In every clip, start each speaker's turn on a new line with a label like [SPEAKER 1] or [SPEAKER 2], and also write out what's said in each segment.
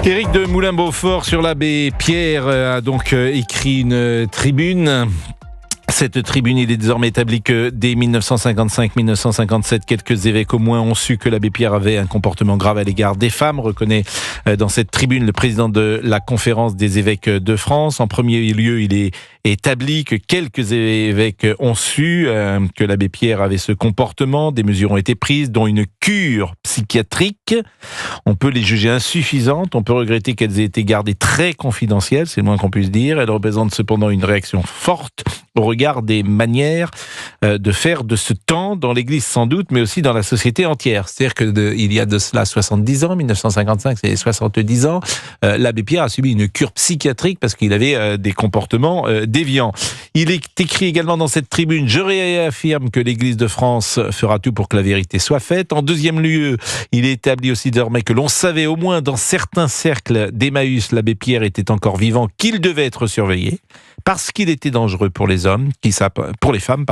[SPEAKER 1] Éric de Moulin-Beaufort sur l'abbé Pierre a donc écrit une tribune. Cette tribune, il est désormais établi que dès 1955-1957, quelques évêques au moins ont su que l'abbé Pierre avait un comportement grave à l'égard des femmes, reconnaît dans cette tribune le président de la conférence des évêques de France. En premier lieu, il est établi que quelques évêques ont su que l'abbé Pierre avait ce comportement. Des mesures ont été prises, dont une cure psychiatrique. On peut les juger insuffisantes, on peut regretter qu'elles aient été gardées très confidentielles, c'est le moins qu'on puisse dire. Elles représentent cependant une réaction forte au regard des manières de faire de ce temps dans l'Église sans doute, mais aussi dans la société entière. C'est-à-dire qu'il y a de cela 70 ans, 1955, c'est 70 ans, l'abbé Pierre a subi une cure psychiatrique parce qu'il avait des comportements déviants. Il est écrit également dans cette tribune: je réaffirme que l'Église de France fera tout pour que la vérité soit faite. En deuxième lieu, il est établi aussi désormais que l'on savait au moins dans certains cercles d'Emmaüs, l'abbé Pierre était encore vivant, qu'il devait être surveillé parce qu'il était dangereux pour les hommes, pour les femmes,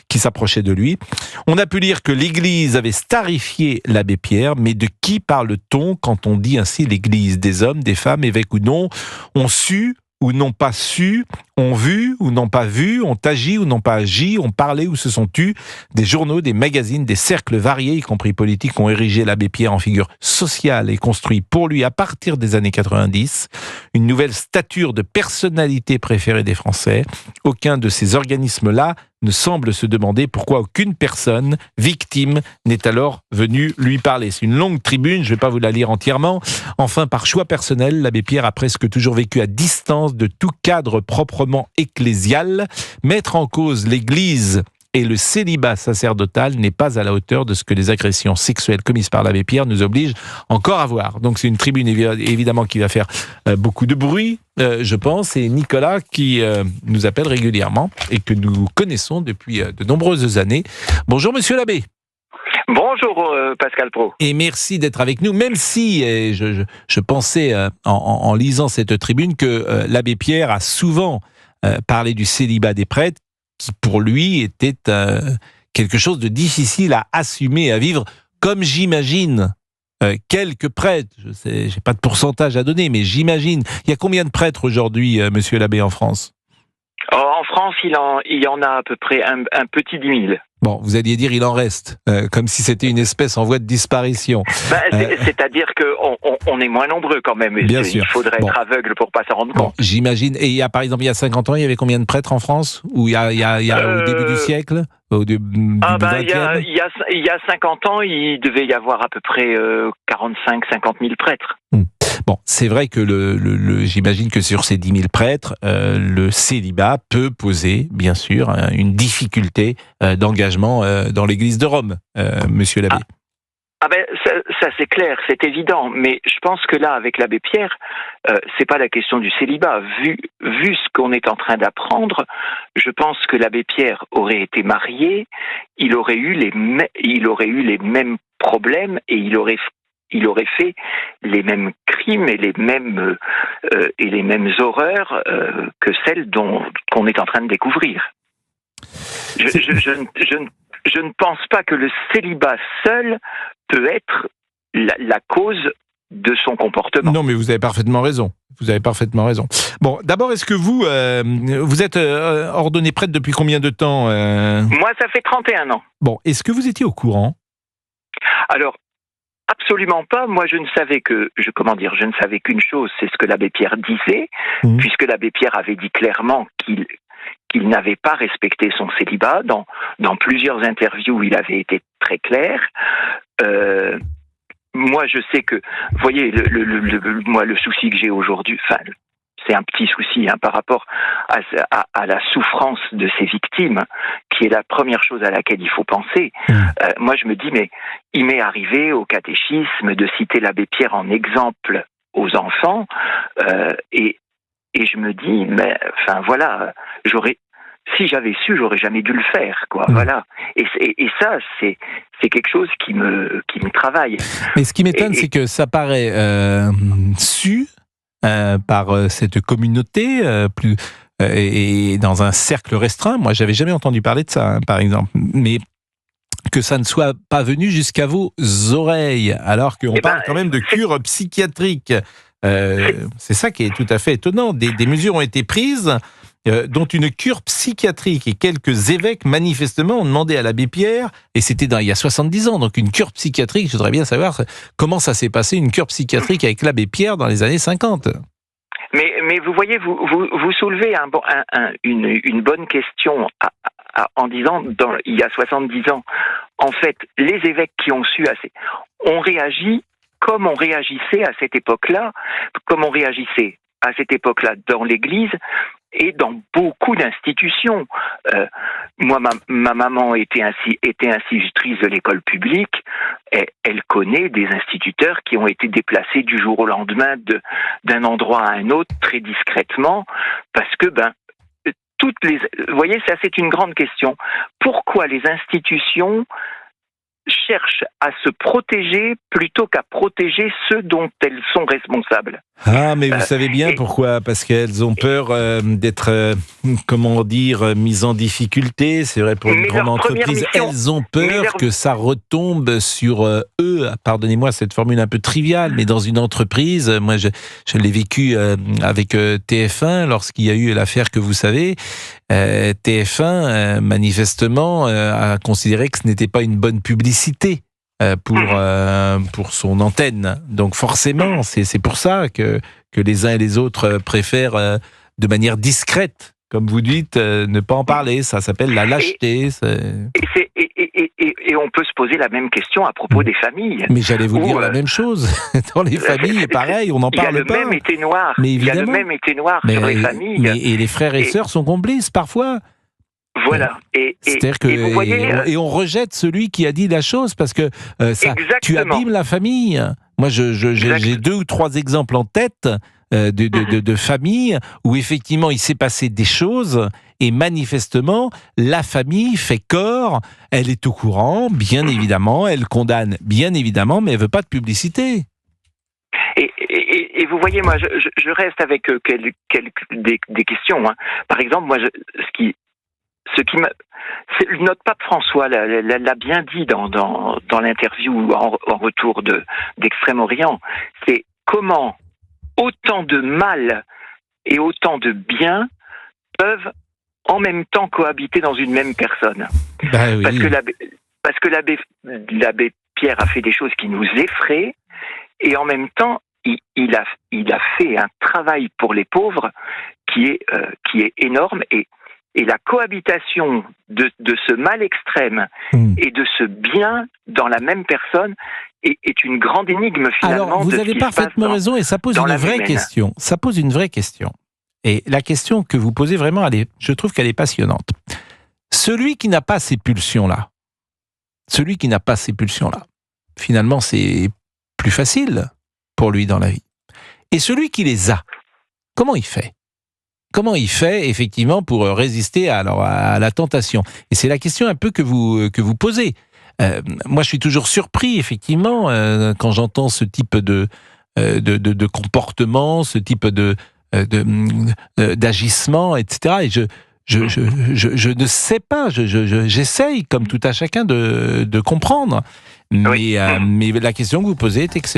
[SPEAKER 1] qui s'approchaient de lui. On a pu lire que l'Église avait starifié l'abbé Pierre, mais de qui parle-t-on quand on dit ainsi l'Église? Des hommes, des femmes, évêques ou non, ont su ou n'ont pas su, ont vu ou n'ont pas vu, ont agi ou n'ont pas agi, ont parlé ou se sont tus. Des journaux, des magazines, des cercles variés, y compris politiques, ont érigé l'abbé Pierre en figure sociale et construit pour lui, à partir des années 90, une nouvelle stature de personnalité préférée des Français. Aucun de ces organismes-là ne semble se demander pourquoi aucune personne victime n'est alors venue lui parler. C'est une longue tribune, je ne vais pas vous la lire entièrement. Enfin, par choix personnel, l'abbé Pierre a presque toujours vécu à distance de tout cadre proprement ecclésial. Mettre en cause l'Église et le célibat sacerdotal n'est pas à la hauteur de ce que les agressions sexuelles commises par l'abbé Pierre nous obligent encore à voir. Donc c'est une tribune évidemment qui va faire beaucoup de bruit, je pense, et Nicolas qui nous appelle régulièrement et que nous connaissons depuis de nombreuses années. Bonjour monsieur l'abbé.
[SPEAKER 2] Bonjour Pascal Pro.
[SPEAKER 1] Et merci d'être avec nous, même si je pensais en lisant cette tribune que l'abbé Pierre a souvent parlé du célibat des prêtres, qui pour lui était quelque chose de difficile à assumer, à vivre, comme j'imagine quelques prêtres. Je sais, j'ai pas de pourcentage à donner, mais j'imagine. Il y a combien de prêtres aujourd'hui, monsieur l'abbé, en France?
[SPEAKER 2] En France, il y en a à peu près un petit 10 000.
[SPEAKER 1] Bon, vous alliez dire il en reste, comme si c'était une espèce en voie de disparition.
[SPEAKER 2] C'est-à-dire qu'on est moins nombreux quand même.
[SPEAKER 1] Bien sûr.
[SPEAKER 2] Il faudrait être aveugle pour pas s'en rendre compte.
[SPEAKER 1] J'imagine. Et par exemple, il y a 50 ans, il y avait combien de prêtres en France? Ou il y a au début du siècle? Il
[SPEAKER 2] y a 50 ans, il devait y avoir à peu près 45-50 000 prêtres.
[SPEAKER 1] Bon, c'est vrai que j'imagine que sur ces 10 000 prêtres, le célibat peut poser, bien sûr, une difficulté d'engagement dans l'Église de Rome, monsieur l'abbé.
[SPEAKER 2] Ça c'est clair, c'est évident, mais je pense que là, avec l'abbé Pierre, c'est pas la question du célibat. Vu ce qu'on est en train d'apprendre, je pense que l'abbé Pierre aurait été marié, il aurait eu les mêmes problèmes et il aurait fait les mêmes crimes et les mêmes horreurs que celles qu'on est en train de découvrir. Je ne pense pas que le célibat seul peut être la cause de son comportement.
[SPEAKER 1] Non, mais vous avez parfaitement raison. Bon, d'abord, est-ce que vous êtes ordonné prêtre depuis combien de temps
[SPEAKER 2] Moi, ça fait 31 ans.
[SPEAKER 1] Bon, est-ce que vous étiez au courant?
[SPEAKER 2] Alors, absolument pas. Moi, je ne savais qu'une chose, c'est ce que l'abbé Pierre disait, puisque l'abbé Pierre avait dit clairement qu'il n'avait pas respecté son célibat. Dans plusieurs interviews, il avait été très clair. Moi, je sais que, vous voyez, moi, le souci que j'ai aujourd'hui, c'est un petit souci par rapport à la souffrance de ces victimes, qui est la première chose à laquelle il faut penser. Moi, je me dis, mais il m'est arrivé au catéchisme de citer l'abbé Pierre en exemple aux enfants, et je me dis, mais voilà, si j'avais su, j'aurais jamais dû le faire, quoi. Voilà. Et ça, c'est quelque chose qui me travaille.
[SPEAKER 1] Mais ce qui m'étonne, c'est que ça paraît su par cette communauté et dans un cercle restreint. Moi, j'avais jamais entendu parler de ça, par exemple. Mais que ça ne soit pas venu jusqu'à vos oreilles, alors qu'on parle quand même de cure psychiatrique. C'est ça qui est tout à fait étonnant. Des mesures ont été prises, dont une cure psychiatrique, et quelques évêques manifestement ont demandé à l'abbé Pierre, et c'était il y a 70 ans, donc une cure psychiatrique. Je voudrais bien savoir comment ça s'est passé, une cure psychiatrique avec l'abbé Pierre dans les années 50.
[SPEAKER 2] Mais vous voyez, vous soulevez une bonne question en disant, il y a 70 ans, en fait, les évêques qui ont su ont réagi comme on réagissait à cette époque-là, dans l'Église et dans beaucoup d'institutions. Moi, ma maman était institutrice de l'école publique. Elle connaît des instituteurs qui ont été déplacés du jour au lendemain d'un endroit à un autre très discrètement, parce que vous voyez, ça c'est une grande question. Pourquoi les institutions cherchent à se protéger plutôt qu'à protéger ceux dont elles sont responsables?
[SPEAKER 1] Ah, mais vous savez bien pourquoi. Parce qu'elles ont peur d'être, mises en difficulté. C'est vrai pour une grande entreprise. Elles ont peur que ça retombe sur eux. Pardonnez-moi cette formule un peu triviale, mais dans une entreprise, moi je l'ai vécu avec TF1 lorsqu'il y a eu l'affaire que vous savez. TF1 manifestement a considéré que ce n'était pas une bonne publicité pour son antenne. Donc forcément, c'est pour ça que les uns et les autres préfèrent de manière discrète, comme vous dites, ne pas en parler. Ça s'appelle la lâcheté.
[SPEAKER 2] Et on peut se poser la même question à propos des familles.
[SPEAKER 1] Mais j'allais vous dire la même chose. Dans les familles, pareil, on n'en parle pas.
[SPEAKER 2] Il y a le même été noir.
[SPEAKER 1] Mais
[SPEAKER 2] il y a le même été noir sur les familles.
[SPEAKER 1] Et les frères et sœurs sont complices parfois.
[SPEAKER 2] Voilà.
[SPEAKER 1] C'est-à-dire que on rejette celui qui a dit la chose parce que tu abîmes la famille. Moi, j'ai 2 ou 3 exemples en tête de familles où effectivement il s'est passé des choses et manifestement la famille fait corps. Elle est au courant, bien évidemment, elle condamne, bien évidemment, mais elle veut pas de publicité.
[SPEAKER 2] Et vous voyez, moi, je reste avec des questions. Hein. Par exemple, moi, notre pape François l'a bien dit dans l'interview en retour d'Extrême-Orient, c'est comment autant de mal et autant de bien peuvent en même temps cohabiter dans une même personne.
[SPEAKER 1] Ben oui.
[SPEAKER 2] Parce que l'abbé Pierre a fait des choses qui nous effraient, et en même temps il a fait un travail pour les pauvres qui est énorme, et la cohabitation de ce mal extrême et de ce bien dans la même personne est une grande énigme finalement.
[SPEAKER 1] Alors, vous avez parfaitement raison, et ça pose une vraie question. Ça pose une vraie question. Et la question que vous posez vraiment, je trouve qu'elle est passionnante. Celui qui n'a pas ces pulsions-là, finalement, c'est plus facile pour lui dans la vie. Et celui qui les a, comment il fait ? Comment il fait, effectivement, pour résister à la tentation ? Et c'est la question un peu que vous posez. Moi, je suis toujours surpris, effectivement, quand j'entends ce type de comportement, ce type d'agissement, etc. Et je ne sais pas, j'essaye, comme tout à chacun, de comprendre. Mais la question que vous posez est excellente.